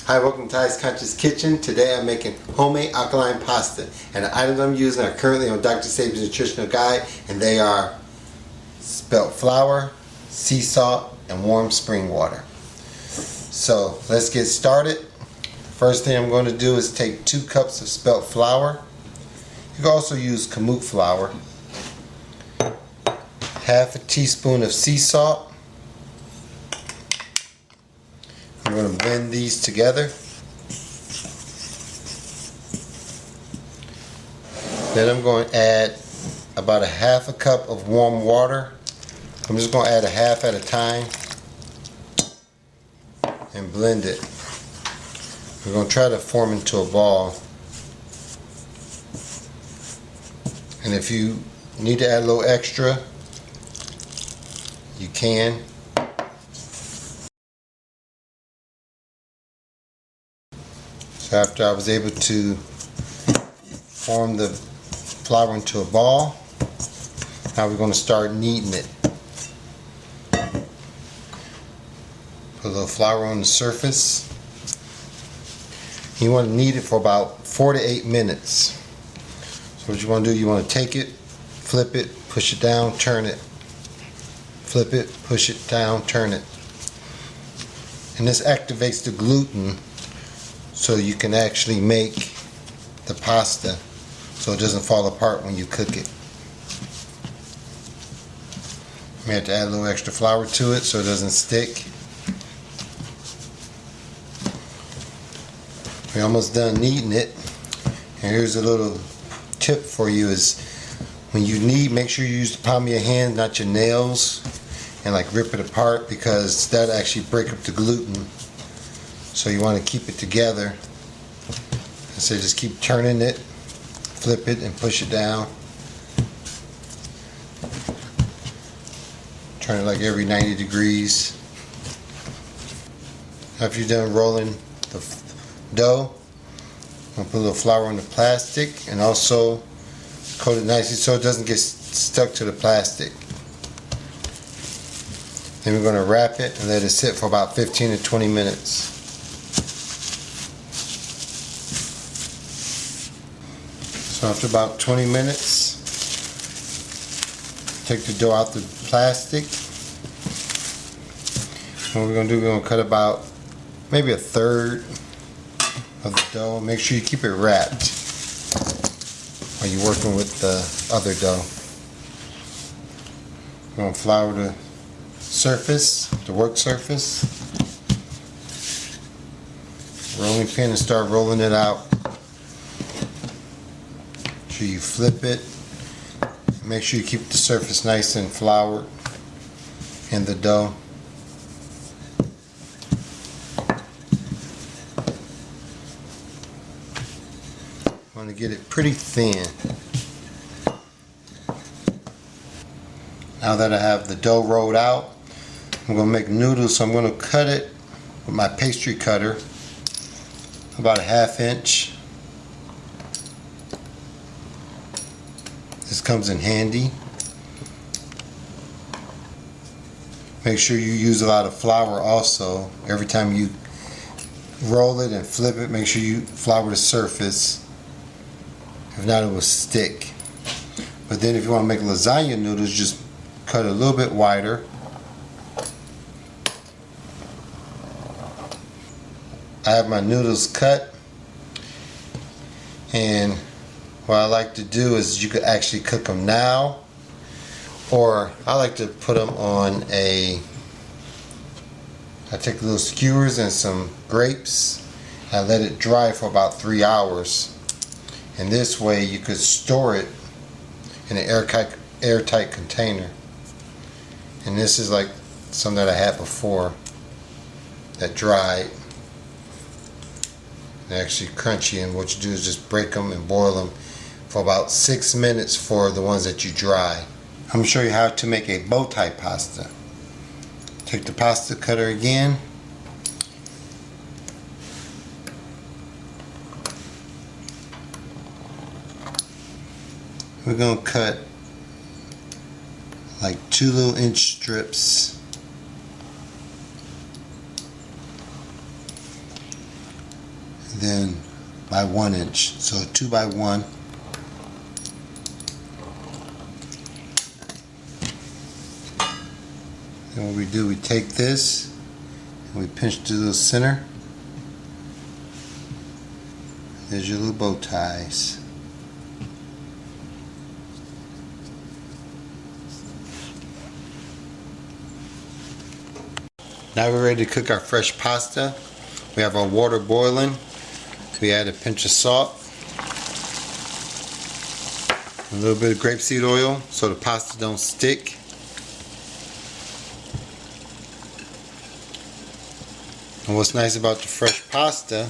Hi, welcome to TysConsciousKitchen. Today I'm making homemade alkaline pasta, and the items I'm using are currently on Dr. Sebi's nutritional guide, and they are spelt flour, sea salt, and warm spring water. So let's get started. First thing I'm going to do is take 2 cups of spelt flour. You can also use kamut flour, half a teaspoon of sea salt. I'm going to blend these together. Then I'm going to add about a half a cup of warm water. I'm just going to add a half at a time and blend it. We're going to try to form into a ball. And if you need to add a little extra, you can. So after I was able to form the flour into a ball, now we're going to start kneading it. Put a little flour on the surface. You want to knead it for about 4 to 8 minutes. So what you want to do, you want to take it, flip it, push it down, turn it. Flip it, push it down, turn it. And this activates the gluten so you can actually make the pasta so it doesn't fall apart when you cook it. You may have to add a little extra flour to it so it doesn't stick. We're almost done kneading it. And here's a little tip for you is when you knead, make sure you use the palm of your hand, not your nails, and like rip it apart, because that'll actually break up the gluten. So you want to keep it together. So just keep turning it, flip it, and push it down. Turn it like every 90 degrees. After you're done rolling the dough, I'm going to put a little flour on the plastic and also coat it nicely so it doesn't get stuck to the plastic. Then we're going to wrap it and let it sit for about 15 to 20 minutes. So after about 20 minutes, take the dough out the plastic. What we're going to do, we're going to cut about maybe a third of the dough. Make sure you keep it wrapped while you're working with the other dough. We're going to flour the surface, the work surface. Rolling pin and start rolling it out. Make sure you flip it. Make sure you keep the surface nice and floured in the dough. I want to get it pretty thin. Now that I have the dough rolled out, I'm going to make noodles, so I'm going to cut it with my pastry cutter about a 1/2 inch. This comes in handy. Make sure you use a lot of flour also. Every time you roll it and flip it, make sure you flour the surface. If not, it will stick. But then if you want to make lasagna noodles, just cut it a little bit wider. I have my noodles cut, and what I like to do is you could actually cook them now, or I like to put them on I take little skewers and some grapes and let it dry for about 3 hours. And this way you could store it in an airtight container. And this is like some that I had before that dried. They're actually crunchy, and what you do is just break them and boil them for about 6 minutes for the ones that you dry. I'm going to show you how to make a bow tie pasta. Take the pasta cutter again. We're going to cut like 2 little inch strips then by 1 inch. So 2 by 1. Then what we do, we take this and we pinch to the center. There's your little bow ties. Now we're ready to cook our fresh pasta. We have our water boiling. We add a pinch of salt, a little bit of grapeseed oil so the pasta don't stick. And what's nice about the fresh pasta,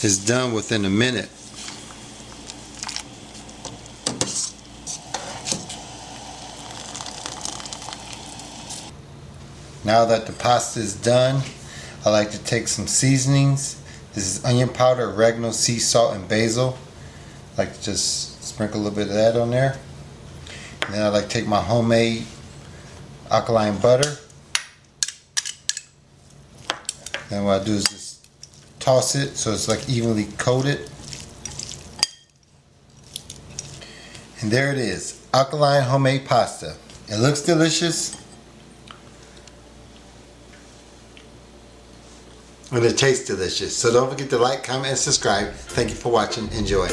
it's done within a minute. Now that the pasta is done, I like to take some seasonings. This is onion powder, oregano, sea salt, and basil. I like to just sprinkle a little bit of that on there. And then I like to take my homemade alkaline butter. Then what I do is just toss it so it's like evenly coated. And there it is, alkaline homemade pasta. It looks delicious. And it tastes delicious. So don't forget to like, comment, and subscribe. Thank you for watching. Enjoy.